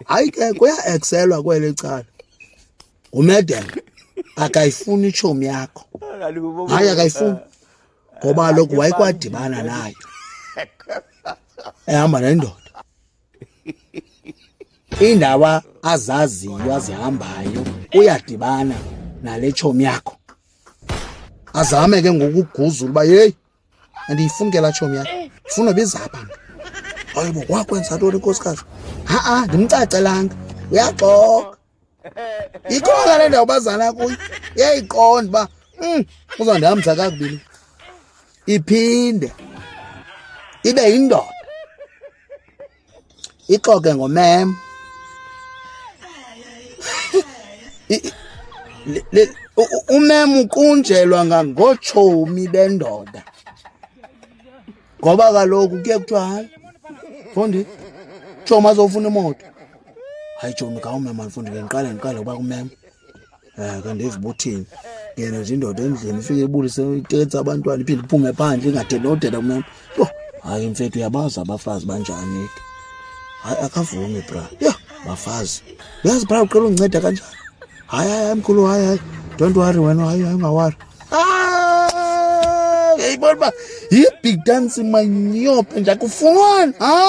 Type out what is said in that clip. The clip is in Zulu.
hayi ke kuya-excelwa kweli cala. Umedem akayifuni itshomi yakho, hayi akayifuni, ngoba kaloku wayekwadibana nayo ehamba nendoda. Iindawo azaziyo azihambayo uyadibana nale tshomi yakho, azame ke ngokuguzula uba yeyi andiyifuni ke laa tshomi yakho, ndifuna bizapha. Hayi bo, wakwenza ntoni nkosikazi? Ha-a, ndimcacelanga, uyaxoka. Ikhona le ndawo bazana kuyo, uyayiqonda uba uzandihambisa kakubili, iphinde ibe yindoda, ixoke ngomem. Umem uqunjelwa ngangootshomi bendoda, ngoba kaloku kuye kuthiwa hayi mfundi, tshomi azofuna imoto. Hayi tshomi, khawumema mfundi, ke ndiqale uba kumem. Ke ndive uba uthini. Yena nje indoda endlini ifike ibulise itetsa abantwana iphinde iphume phandle ingathethwa nothetha kumem. Yho, hayi mfethu, uyabazi abafazi banjani ke. Hayi akavumi bra. Yho, bafazi, uyazi bra uqela undinceda kanjani? Hayi mkhulu, hayi don't worry wena, hayi ungawari. Yayibona uba yi-big dance manyophe nje akufunwani, hayi.